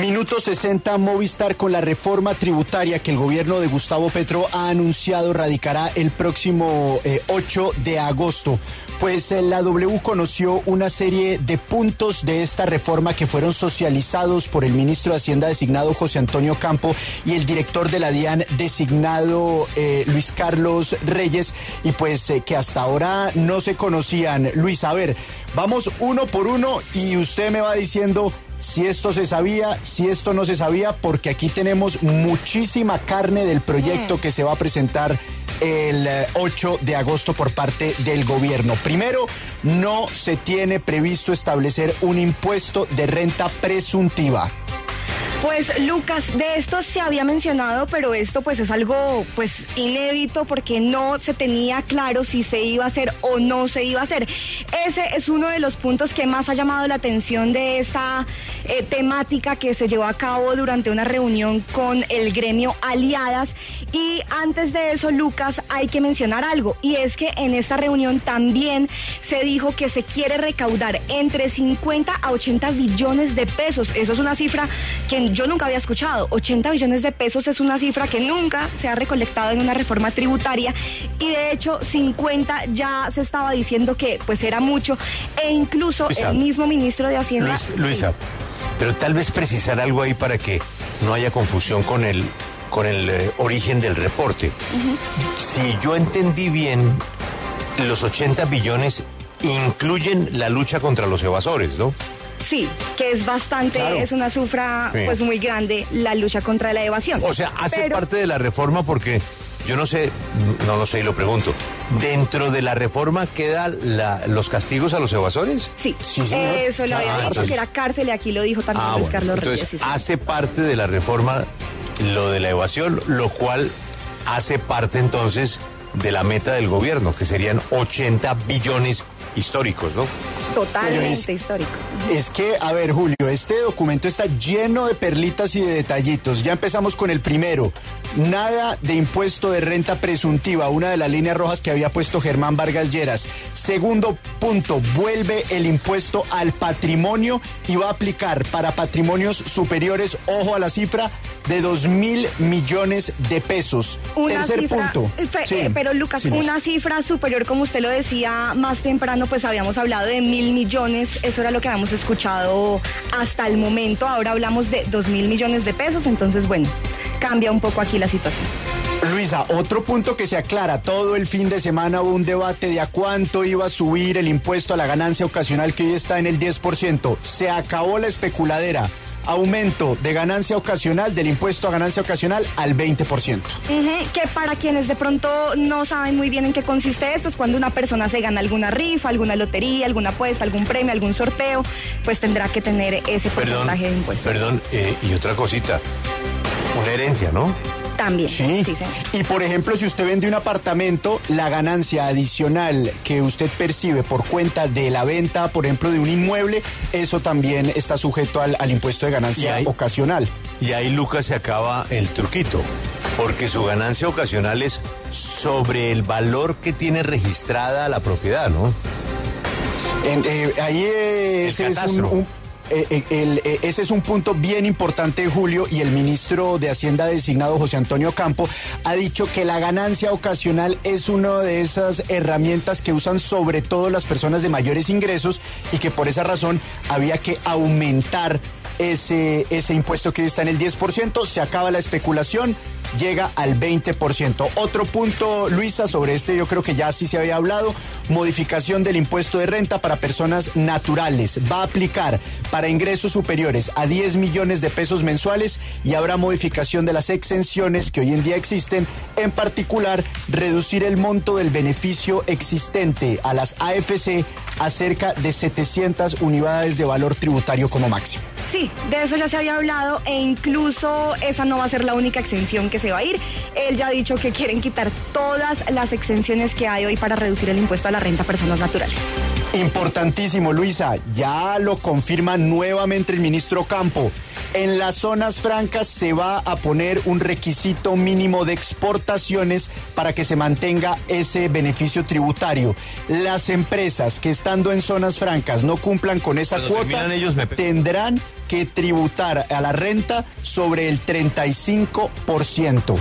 Minuto 60, Movistar con la reforma tributaria que el gobierno de Gustavo Petro ha anunciado radicará el próximo 8 de agosto. Pues la W conoció una serie de puntos de esta reforma que fueron socializados por el ministro de Hacienda designado José Antonio Campo y el director de la DIAN designado Luis Carlos Reyes, y pues que hasta ahora no se conocían. Luis, a ver, vamos uno por uno y usted me va diciendo si esto se sabía, si esto no se sabía, porque aquí tenemos muchísima carne del proyecto que se va a presentar el 8 de agosto por parte del gobierno. Primero, no se tiene previsto establecer un impuesto de renta presuntiva. Pues Lucas, de esto se había mencionado, pero esto pues es algo pues inédito porque no se tenía claro si se iba a hacer o no se iba a hacer. Ese es uno de los puntos que más ha llamado la atención de esta temática que se llevó a cabo durante una reunión con el gremio Aliadas. Y antes de eso, Lucas, hay que mencionar algo, y es que en esta reunión también se dijo que se quiere recaudar entre 50 a 80 billones de pesos. Eso es una cifra que yo nunca había escuchado. 80 billones de pesos es una cifra que nunca se ha recolectado en una reforma tributaria, y de hecho 50 ya se estaba diciendo que pues era mucho, e incluso Luisa, el mismo ministro de Hacienda... Luisa, pero tal vez precisar algo ahí para que no haya confusión con el origen del reporte. Si yo entendí bien, los 80 billones incluyen la lucha contra los evasores, ¿no? Sí, que es bastante, claro. Es una cifra pues muy grande la lucha contra la evasión. O sea, hace parte de la reforma porque yo no sé y lo pregunto. ¿Dentro de la reforma quedan los castigos a los evasores? Sí, sí, eso lo había dicho que era cárcel, y aquí lo dijo también Luis Carlos Reyes. Entonces, hace parte de la reforma lo de la evasión, lo cual hace parte entonces de la meta del gobierno, que serían 80 billones históricos, ¿no? Totalmente histórico. Es que, a ver, Julio, este documento está lleno de perlitas y de detallitos. Ya empezamos con el primero. Nada de impuesto de renta presuntiva, una de las líneas rojas que había puesto Germán Vargas Lleras. Segundo punto, vuelve el impuesto al patrimonio y va a aplicar para patrimonios superiores, ojo a la cifra, de 2.000 millones de pesos. Tercer punto. Pero Lucas, una cifra superior, como usted lo decía más temprano, pues habíamos hablado de 1.000 millones, eso era lo que habíamos escuchado hasta el momento. Ahora hablamos de 2.000 millones de pesos, entonces bueno, cambia un poco aquí la situación. Luisa, otro punto que se aclara, todo el fin de semana hubo un debate de a cuánto iba a subir el impuesto a la ganancia ocasional, que hoy está en el 10%. Se acabó la especuladera. Aumento de ganancia ocasional, del impuesto a ganancia ocasional al 20%. Que para quienes de pronto no saben muy bien en qué consiste esto, es cuando una persona se gana alguna rifa, alguna lotería, alguna apuesta, algún premio, algún sorteo, pues tendrá que tener ese porcentaje de impuesto. Y otra cosita, una herencia, ¿no? También. Sí, señor. Y por ejemplo, si usted vende un apartamento, la ganancia adicional que usted percibe por cuenta de la venta, por ejemplo, de un inmueble, eso también está sujeto al impuesto de ganancia ocasional. Y ahí, Lucas, se acaba el truquito, porque su ganancia ocasional es sobre el valor que tiene registrada la propiedad, ¿no? Ahí ese es ese es un punto bien importante, Julio, y el ministro de Hacienda designado José Antonio Campo ha dicho que la ganancia ocasional es una de esas herramientas que usan sobre todo las personas de mayores ingresos, y que por esa razón había que aumentar ese impuesto que hoy está en el 10%, se acaba la especulación, llega al 20%. Otro punto, Luisa, sobre este yo creo que ya sí se había hablado, modificación del impuesto de renta para personas naturales. Va a aplicar para ingresos superiores a 10 millones de pesos mensuales, y habrá modificación de las exenciones que hoy en día existen, en particular reducir el monto del beneficio existente a las AFC a cerca de 700 unidades de valor tributario como máximo. Sí, de eso ya se había hablado, e incluso esa no va a ser la única exención que se va a ir. Él ya ha dicho que quieren quitar todas las exenciones que hay hoy para reducir el impuesto a la renta a personas naturales. Importantísimo, Luisa, ya lo confirma nuevamente el ministro Campo. En las zonas francas se va a poner un requisito mínimo de exportaciones para que se mantenga ese beneficio tributario. Las empresas que estando en zonas francas no cumplan con esa cuota tendrán que tributar a la renta sobre el 35%.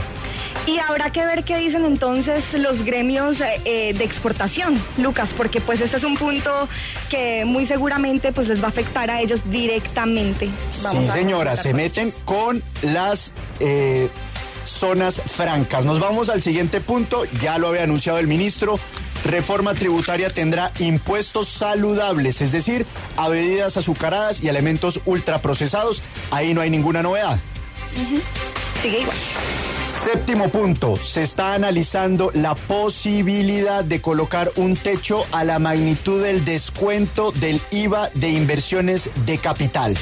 Y habrá que ver qué dicen entonces los gremios de exportación, Lucas, porque pues este es un punto que muy seguramente pues les va a afectar a ellos directamente. Sí, señora, se meten con las zonas francas. Nos vamos al siguiente punto, ya lo había anunciado el ministro. Reforma tributaria tendrá impuestos saludables, es decir, a bebidas azucaradas y alimentos ultraprocesados. Ahí no hay ninguna novedad. Sigue igual. Séptimo punto, se está analizando la posibilidad de colocar un techo a la magnitud del descuento del IVA de inversiones de capital.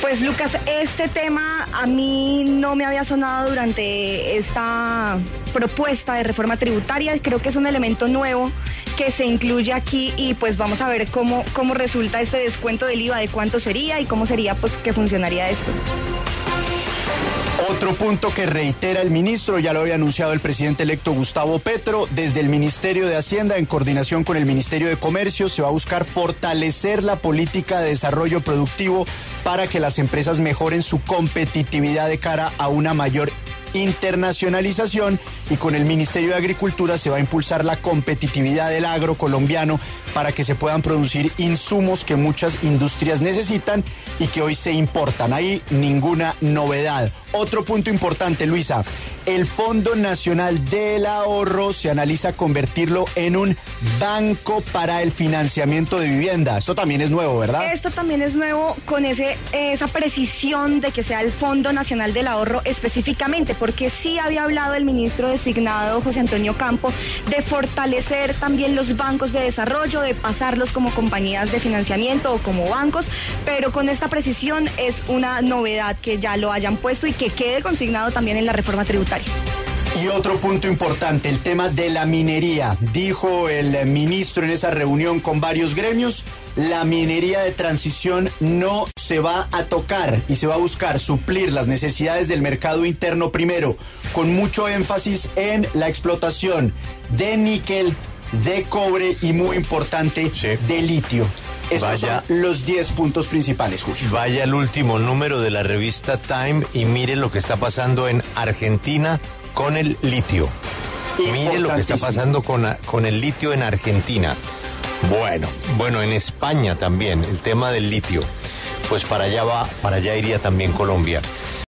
Pues Lucas, este tema a mí no me había sonado durante esta propuesta de reforma tributaria. Creo que es un elemento nuevo que se incluye aquí y pues vamos a ver cómo resulta este descuento del IVA, de cuánto sería y cómo sería pues que funcionaría esto. Otro punto que reitera el ministro, ya lo había anunciado el presidente electo Gustavo Petro, desde el Ministerio de Hacienda, en coordinación con el Ministerio de Comercio, se va a buscar fortalecer la política de desarrollo productivo para que las empresas mejoren su competitividad de cara a una mayor internacionalización, y con el Ministerio de Agricultura se va a impulsar la competitividad del agro colombiano para que se puedan producir insumos que muchas industrias necesitan y que hoy se importan. Ahí ninguna novedad. Otro punto importante, Luisa, el Fondo Nacional del Ahorro se analiza convertirlo en un banco para el financiamiento de vivienda. Esto también es nuevo, ¿verdad? Esto también es nuevo con esa precisión de que sea el Fondo Nacional del Ahorro específicamente, porque sí había hablado el ministro designado José Antonio Campo de fortalecer también los bancos de desarrollo, de pasarlos como compañías de financiamiento o como bancos, pero con esta precisión es una novedad que ya lo hayan puesto y que quede consignado también en la reforma tributaria. Y otro punto importante, el tema de la minería. Dijo el ministro en esa reunión con varios gremios, la minería de transición no se va a tocar y se va a buscar suplir las necesidades del mercado interno primero, con mucho énfasis en la explotación de níquel, de cobre y, muy importante, de litio. Estos son los 10 puntos principales, Julio. Vaya al último número de la revista Time y mire lo que está pasando en Argentina con el litio. Mire lo que está pasando con el litio en Argentina. Bueno, en España también, el tema del litio. Pues para allá iría también Colombia.